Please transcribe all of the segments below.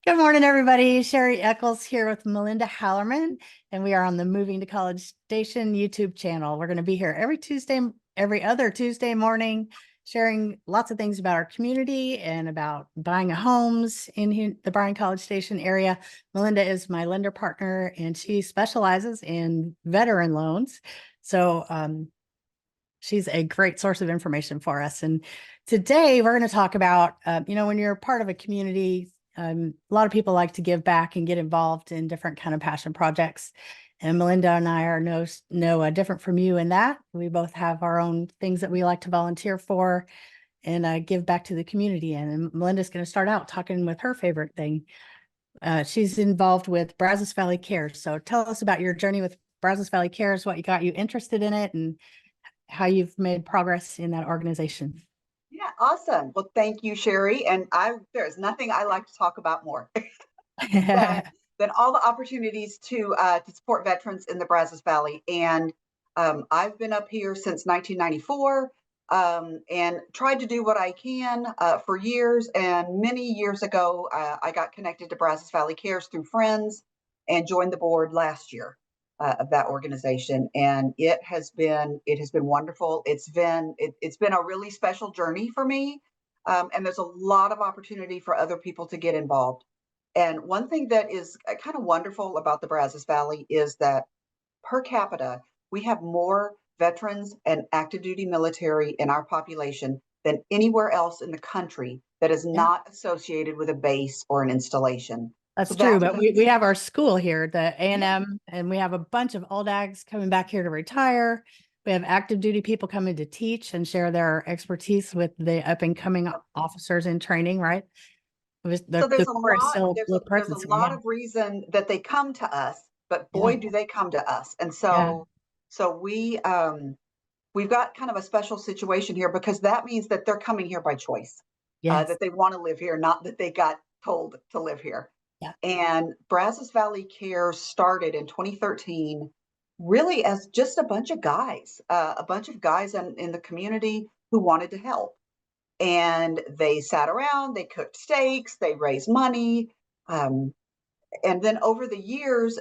Good morning, everybody. Sherry Eccles here with Melinda Hallerman, and we are on the Moving to College Station YouTube channel. We're going to be here every other Tuesday morning, sharing lots of things about our community and about buying homes in the Bryan College Station area. Melinda is my lender partner, and she specializes in veteran loans. So she's a great source of information for us. And today we're going to talk about, when you're part of a community, a lot of people like to give back and get involved in different kind of passion projects. And Melinda and I are no different from you in that. We both have our own things that we like to volunteer for and give back to the community. And Melinda's going to start out talking with her favorite thing. She's involved with Brazos Valley Cares. So tell us about your journey with Brazos Valley Cares, what got you interested in it, and how you've made progress in that organization. Yeah, awesome. Well, thank you, Sherry. And there's nothing I like to talk about more than, than all the opportunities to support veterans in the Brazos Valley. And I've been up here since 1994 and tried to do what I can for years. And many years ago, I got connected to Brazos Valley Cares through friends and joined the board last year of that organization, and it has been wonderful. It's been a really special journey for me, and there's a lot of opportunity for other people to get involved. And one thing that is kind of wonderful about the Brazos Valley is that per capita we have more veterans and active duty military in our population than anywhere else in the country that is Yeah. not associated with a base or an installation. That's So true, that but we means, have our school here, the yeah, A&M, and we have a bunch of old ags coming back here to retire. We have active duty people coming to teach and share their expertise with the up and coming officers in training, right? so The core is still the there's a presence here. lot Yeah. of reason that they come to us, but Yeah. boy do they come to us. And Yeah. so we've got kind of a special situation here because that means that they're coming here by choice, Yes. that they want to live here, not that they got told to live here. Yeah. And Brazos Valley Care started in 2013, really as just a bunch of guys in the community who wanted to help. And they sat around, they cooked steaks, they raised money. Um, and then over the years,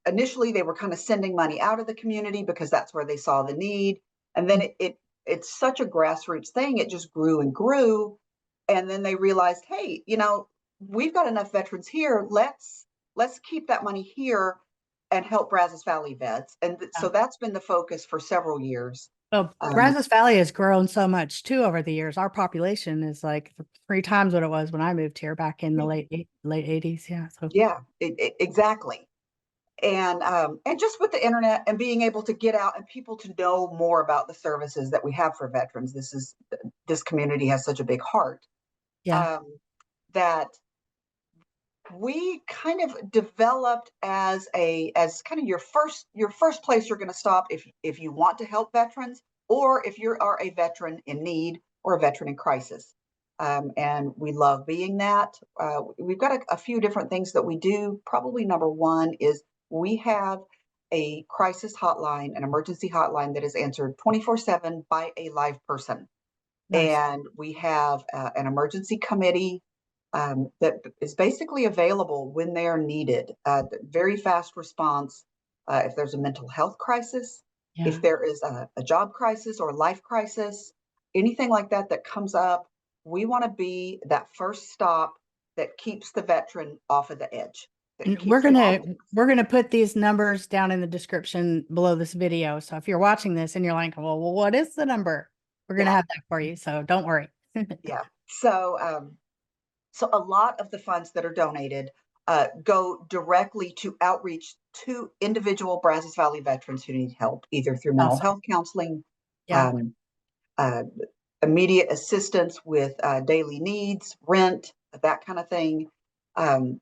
initially they were kind of sending money out of the community because that's where they saw the need. And then it's such a grassroots thing, it just grew and grew. And then they realized, hey, we've got enough veterans here. Let's keep that money here and help Brazos Valley vets. And Yeah. so that's been the focus for several years. Well, Um, Brazos Valley has grown so much too over the years. Our population is like 3 times what it was when I moved here back in the late 80s. Yeah. So yeah, exactly. And just with the internet and being able to get out and people to know more about the services that we have for veterans, this community has such a big heart, yeah. um, that we kind of developed as kind of your first place you're going to stop if you want to help veterans, or if you are a veteran in need or a veteran in crisis. And we love being that. We've got a few different things that we do. Probably number one is we have a crisis hotline, an emergency hotline that is answered 24/7 by a live person. Nice. And we have an emergency committee that is basically available when they are needed. Very fast response if there's a mental health crisis, if Yeah. there is a job crisis or life crisis, anything like that that comes up. We want to be that first stop that keeps the veteran off of the edge, that And keeps them off. we're gonna put these numbers down in the description below this video. So if you're watching this and you're like, well, what is the number? We're gonna Yeah, have that for you. So don't worry. yeah. So a lot of the funds that are donated go directly to outreach to individual Brazos Valley veterans who need help, either through mental Awesome. health counseling, Yeah. um, uh, immediate assistance with daily needs, rent, that kind of thing. Um,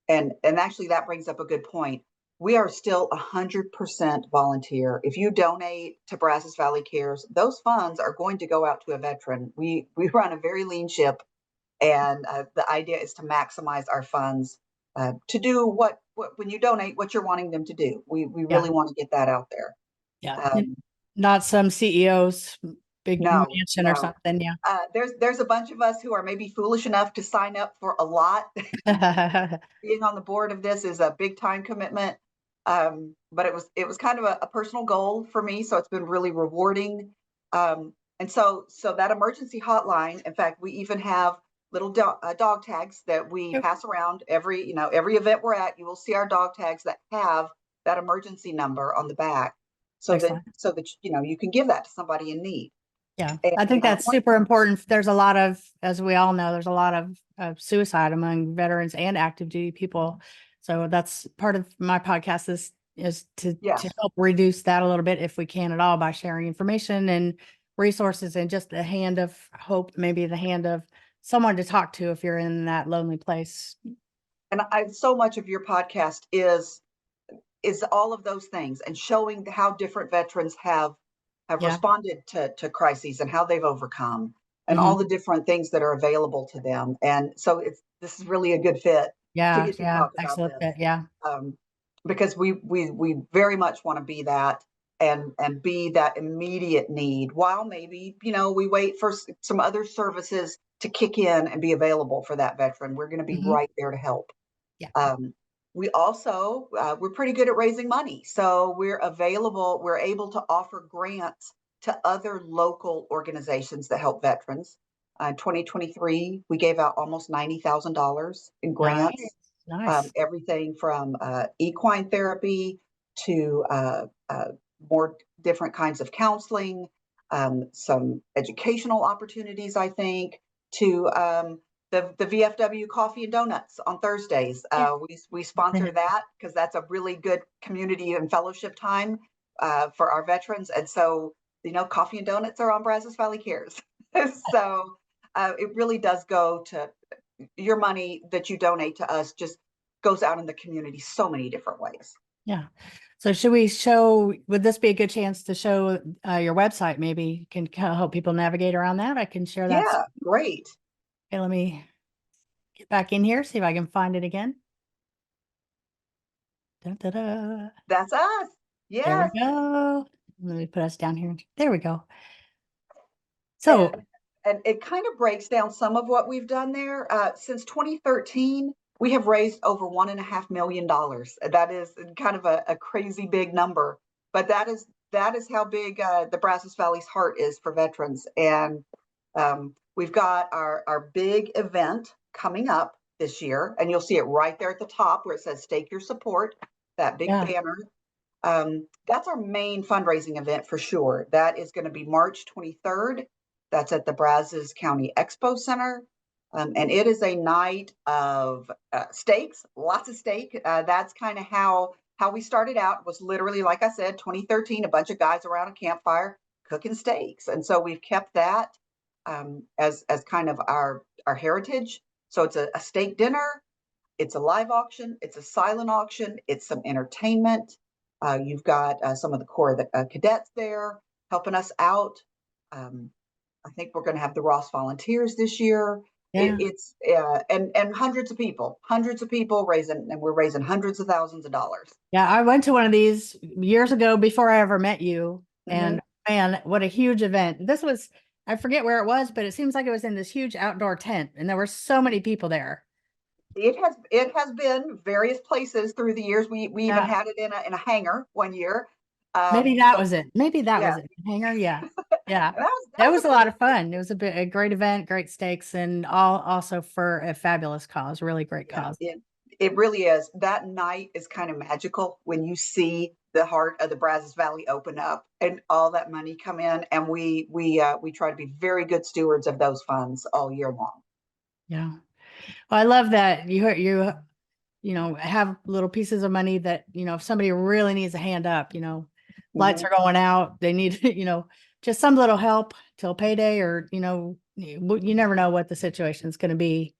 and actually, that brings up a good point. We are still 100% volunteer. If you donate to Brazos Valley Cares, those funds are going to go out to a veteran. We run a very lean ship, and the idea is to maximize our funds to do what when you donate what you're wanting them to do. We Yeah. really want to get that out there. Yeah. Um, Not some CEOs big No, mansion or no. something. Yeah. There's a bunch of us who are maybe foolish enough to sign up for a lot. Being on the board of this is a big time commitment. But it was kind of a personal goal for me, so it's been really rewarding. And so that emergency hotline, in fact, we even have little dog tags that we Yep. pass around every event we're at. You will see our dog tags that have that emergency number on the back, Excellent. so that you can give that to somebody in need. Yeah, And I think that's super important. There's a lot of, as we all know, there's a lot of suicide among veterans and active duty people. So that's part of my podcast is to yes, help reduce that a little bit if we can at all by sharing information and resources and just a hand of hope, maybe the hand of someone to talk to if you're in that lonely place. and so much of your podcast is all of those things and showing how different veterans have Yeah. responded to crises and how they've overcome and Mhm. all the different things that are available to them. And so this is really a good fit to Yeah. get to Yeah. talk about Excellent. this, Yeah. um, because we very much want to be that and be that immediate need while maybe we wait for some other services to kick in and be available for that veteran. We're going to be Mhm. right there to help. Yeah. We also we're pretty good at raising money, so we're able to offer grants to other local organizations that help veterans. 2023 we gave out almost $90,000 in Nice. grants, Nice. everything from equine therapy to more different kinds of counseling, some educational opportunities, I think, to the VFW Coffee and Donuts on Thursdays. Yeah. We sponsor that because that's a really good community and fellowship time for our veterans. And so, coffee and donuts are on Brazos Valley Cares. So it really does go to your money that you donate to us just goes out in the community so many different ways. Yeah. So would this be a good chance to show your website? Maybe can kind of help people navigate around that. I can share that. Yeah, great. Okay, let me get back in here, see if I can find it again. Da, da, da. That's us. There we Yes. go. Let me put us down here. There we go. So, And it kind of breaks down some of what we've done there. Since 2013, we have raised over $1.5 million. That is kind of a crazy big number, but that is how big the Brazos Valley's heart is for veterans. And we've got our big event coming up this year, and you'll see it right there at the top where it says "Stake Your Support." That big yeah, banner. That's our main fundraising event for sure. That is going to be March 23rd. That's at the Brazos County Expo Center. And it is a night of steaks, lots of steak. That's kind of how we started out. Was literally, like I said, 2013, a bunch of guys around a campfire cooking steaks, and so we've kept that as kind of our heritage. So it's a steak dinner. It's a live auction. It's a silent auction. It's some entertainment. You've got some of the Corps of the cadets there helping us out. Um, I think we're going to have the Ross Volunteers this year. yeah, It's and hundreds of people raising, and we're raising hundreds of thousands of dollars. yeah. I went to one of these years ago before I ever met you, Mm-hmm. and man, what a huge event! This was, I forget where it was, but it seems like it was in this huge outdoor tent, and there were so many people there. It has been various places through the years. We even Yeah, had it in a hangar one year. maybe that But was it. Maybe that yeah, was it. Hangar, yeah, yeah. and that That was was a a lot pretty of fun. It was a great event, great stakes, and also for a fabulous cause, really great yeah, cause. it really is. That night is kind of magical when you see the heart of the Brazos Valley open up and all that money come in, and we try to be very good stewards of those funds all year long. Yeah. Well, I love that have little pieces of money that, if somebody really needs a hand up, lights Hmm. are going out, they need, just some little help till payday, or, you never know what the situation is going to be,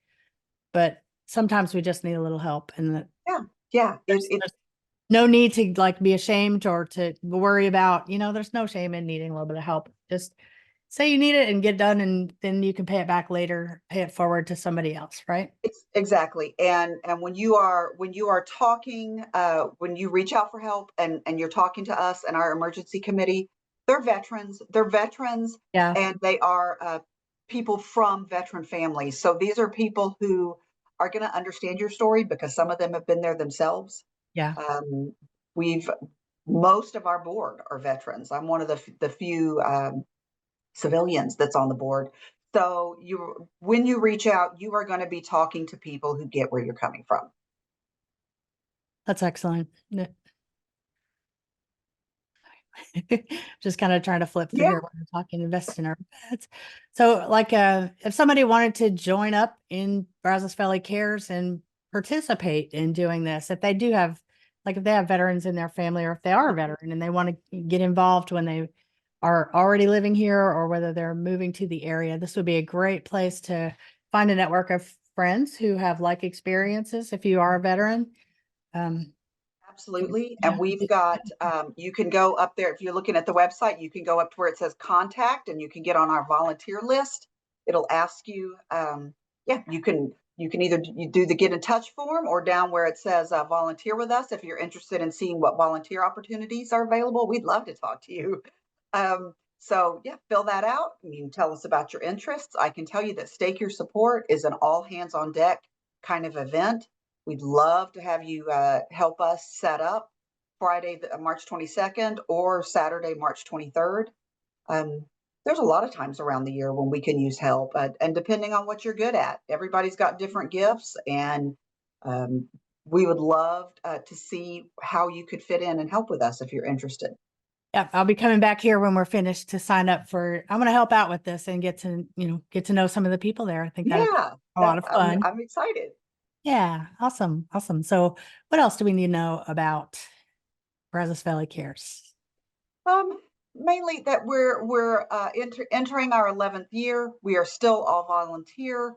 but sometimes we just need a little help, and Yeah, yeah. there's no need to like be ashamed or to worry about, there's no shame in needing a little bit of help. Just say you need it and get done, and then you can pay it back later, pay it forward to somebody else, right? Exactly. And when you are talking, when you reach out for help and you're talking to us and our emergency committee, They're veterans. They're veterans, Yeah. and they are people from veteran families. So these are people who are going to understand your story because some of them have been there themselves. Yeah. Um, we've Most of our board are veterans. I'm one of the few civilians that's on the board. So when you reach out, you are going to be talking to people who get where you're coming from. That's excellent. Yeah. Just kind of trying to flip through Yeah, here when we're talking invest in our pets. So like if somebody wanted to join up in Brazos Valley Cares and participate in doing this, if they do have like if they have veterans in their family or if they are a veteran and they want to get involved when they are already living here or whether they're moving to the area, this would be a great place to find a network of friends who have like experiences if you are a veteran. Um, absolutely. And yeah. we've got, you can go up there. If you're looking at the website, you can go up to where it says contact and you can get on our volunteer list. It'll ask you, yeah, you can either you do the get in touch form or down where it says volunteer with us. If you're interested in seeing what volunteer opportunities are available, we'd love to talk to you. So yeah, fill that out. You can tell us about your interests. I can tell you that Stake Your Support is an all hands on deck kind of event. We'd love to have you help us set up Friday, March 22nd or Saturday, March 23rd. Um, there's a lot of times around the year when we can use help, and depending on what you're good at, everybody's got different gifts, and um, we would love to see how you could fit in and help with us if you're interested. Yeah, I'll be coming back here when we're finished to sign up for, I'm going to help out with this and get to know some of the people there. I think that'd be Yeah, a lot of fun. I'm excited. Yeah, awesome. Awesome. So what else do we need to know about Brazos Valley Cares? Um, Mainly that we're entering our 11th year. We are still all volunteer.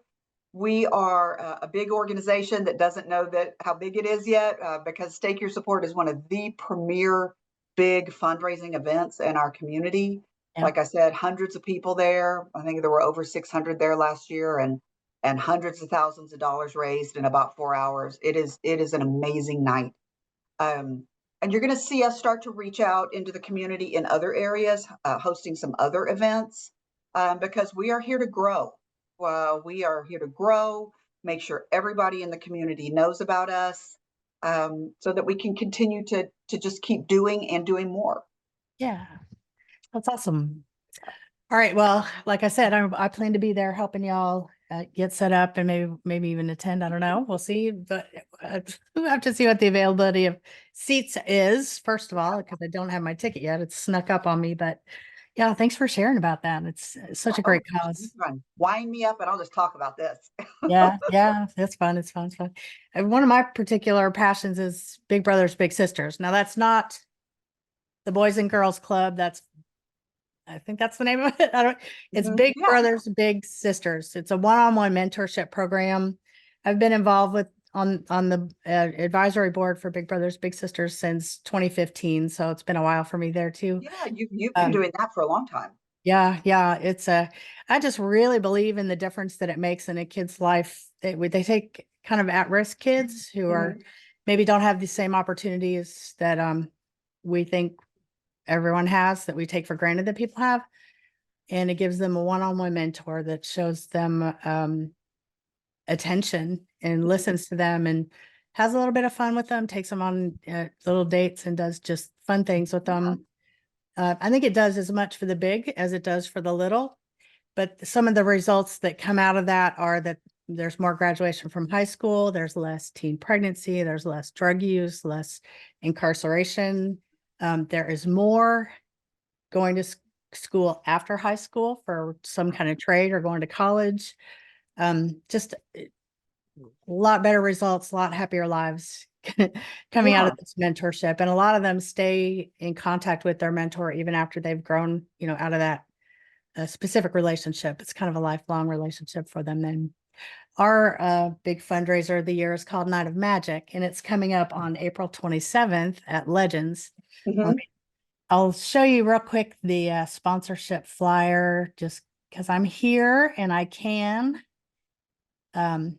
We are a big organization that doesn't know that how big it is yet because Stake Your Support is one of the premier big fundraising events in our community. Yeah. Like I said, hundreds of people there. I think there were over 600 there last year, and hundreds of thousands of dollars raised in about 4 hours. It is an amazing night. Um, and you're going to see us start to reach out into the community in other areas, hosting some other events, because we are here to grow. We are here to grow, make sure everybody in the community knows about us, so that we can continue to just keep doing and doing more. Yeah. That's awesome. All right. Well, like I said, I plan to be there helping y'all get set up and maybe even attend. I don't know. We'll see. But we'll have to see what the availability of seats is, first of all, because I don't have my ticket yet. It's snuck up on me. But yeah, thanks for sharing about that. It's such a Oh, great cause. fun. Wind me up and I'll just talk about this. Yeah, yeah, that's fun. It's fun. It's fun. And one of my particular passions is Big Brothers, Big Sisters. Now, that's not the Boys and Girls Club. I think that's the name of it. I don't, it's Big Yeah. Brothers, Big Sisters. It's a one-on-one mentorship program. I've been involved with on the advisory board for Big Brothers, Big Sisters since 2015. So it's been a while for me there too. Yeah, you've been Um, doing that for a long time. yeah, yeah. I just really believe in the difference that it makes in a kid's life. They take kind of at-risk kids who are Mhm. maybe don't have the same opportunities that we think everyone has that we take for granted that people have. And it gives them a one-on-one mentor that shows them attention and listens to them and has a little bit of fun with them, takes them on little dates and does just fun things with Yeah. them. I think it does as much for the big as it does for the little, but some of the results that come out of that are that there's more graduation from high school, there's less teen pregnancy, there's less drug use, less incarceration. There is more going to school after high school for some kind of trade or going to college. Just a lot better results, a lot happier lives coming out Yeah. of this mentorship. And a lot of them stay in contact with their mentor even after they've grown, out of that specific relationship. It's kind of a lifelong relationship for them. And our big fundraiser of the year is called Night of Magic, and it's coming up on April 27th at Legends. Mhm. I'll show you real quick the sponsorship flyer just because I'm here and I can. Um,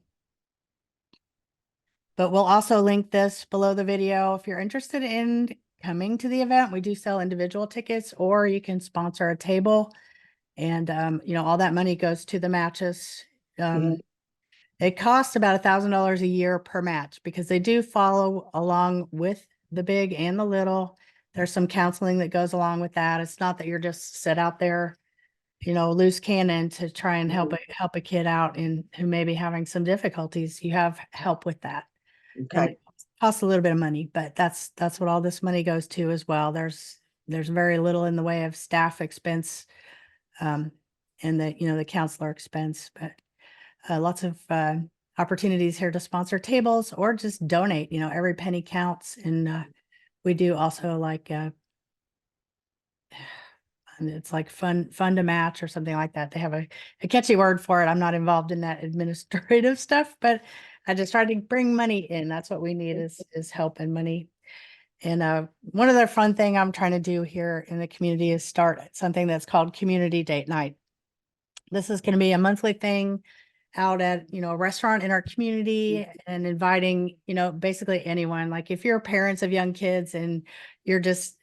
but we'll also link this below the video if you're interested in coming to the event. We do sell individual tickets, or you can sponsor a table. And, all that money goes to the matches. Mhm. It costs about $1,000 a year per match because they do follow along with the big and the little. There's some counseling that goes along with that. It's not that you're just sit out there, loose cannon to try and help a kid out who may be having some difficulties. You have help with that. And Okay. it costs a little bit of money, but that's what all this money goes to as well. There's very little in the way of staff expense, and the counselor expense, but lots of opportunities here to sponsor tables or just donate. Every penny counts. And we do also like and it's like fun to match or something like that. They have a catchy word for it. I'm not involved in that administrative stuff, but I just try to bring money in. That's what we need is help and money. And one other fun thing I'm trying to do here in the community is start something that's called Community Date Night. This is going to be a monthly thing out at, a restaurant in our community, and inviting, basically anyone. Like if you're parents of young kids and you're just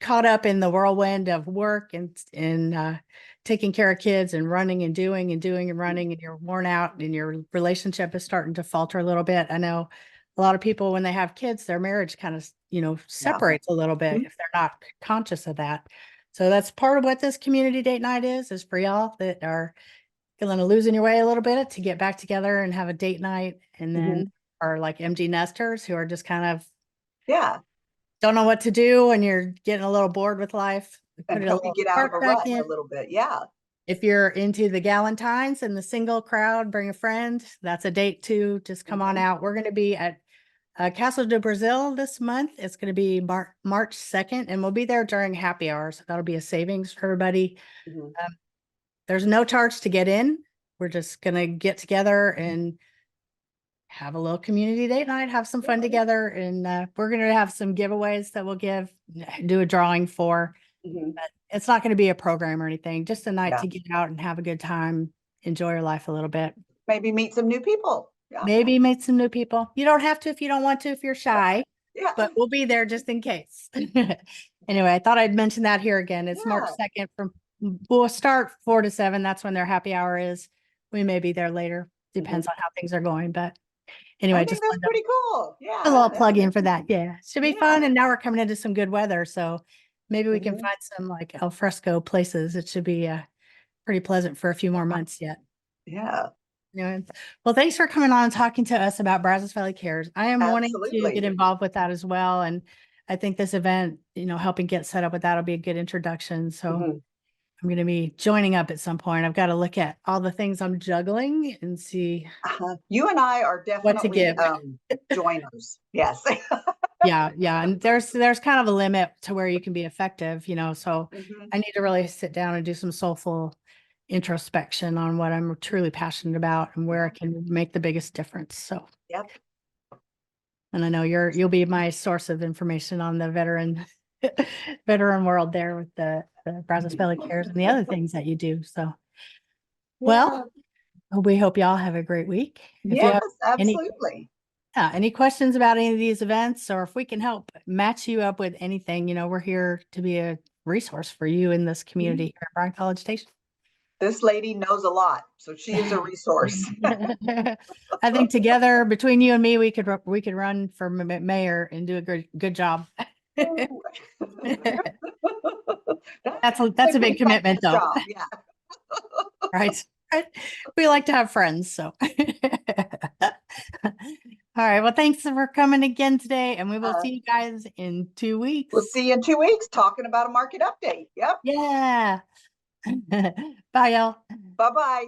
caught up in the whirlwind of work and taking care of kids and running and doing and running, and you're worn out and your relationship is starting to falter a little bit. I know a lot of people, when they have kids, their marriage kind of, separates a little bit if they're not conscious of that. So that's part of what this community date night is for y'all that are feeling to losing your way a little bit, to get back together and have a date night. And then are like MG nesters who are just kind of Yeah. don't know what to do and you're getting a little bored with life. Put And a help you little get out of spark a back rut in. a little bit. Yeah. If you're into the Galentines and the single crowd, bring a friend. That's a date too. Just come on out. We're going to be at Casa do Brasil this month. It's going to be March 2nd, and we'll be there during happy hours. So that'll be a savings for everybody. There's no charge to get in. We're just going to get together and have a little community date night, have some fun together. And we're going to have some giveaways that we'll do a drawing for. But it's not going to be a program or anything, just a night to get out and have a good time, enjoy your life a little bit. Maybe meet some new people. Yeah. Maybe meet some new people. You don't have to if you don't want to, if you're shy, Yeah. but we'll be there just in case. Anyway, I thought I'd mention that here again. It's March 2nd we'll start 4 to 7. That's when their happy hour is. We may be there later. Depends on how things are going. But anyway, I think that's pretty cool. Yeah. a little plug in for that. Yeah. Should be fun. Yeah. And now we're coming into some good weather. So maybe we can find some like al fresco places. It should be pretty pleasant for a few more months yet. Yeah. Anyway, well, thanks for coming on and talking to us about Brazos Valley Cares. I am wanting to get involved with that as well. And I think this event, helping get set up with that will be a good introduction. So I'm going to be joining up at some point. I've got to look at all the things I'm juggling and see You and I are what to definitely give. joiners. Yes. Yeah. And there's kind of a limit to where you can be effective, so I need to really sit down and do some soulful introspection on what I'm truly passionate about and where I can make the biggest difference. So, and I know you'll be my source of information on the veteran world there with the Brazos Valley Cares and the other things that you do. So, well, we hope y'all have a great week. If you have absolutely. any questions about any of these events, or if we can help match you up with anything, we're here to be a resource for you in this community here at Bryan College Station. This lady knows a lot, so she is a resource. I think together, between you and me, we could run for mayor and do a good job. That's a big commitment, though. Job. Yeah. Right. We like to have friends, so. All right. Well, thanks for coming again today, and we will see you guys in 2 weeks. We'll see you in 2 weeks talking about a market update. Yep. Yeah. Bye, y'all. Bye-bye.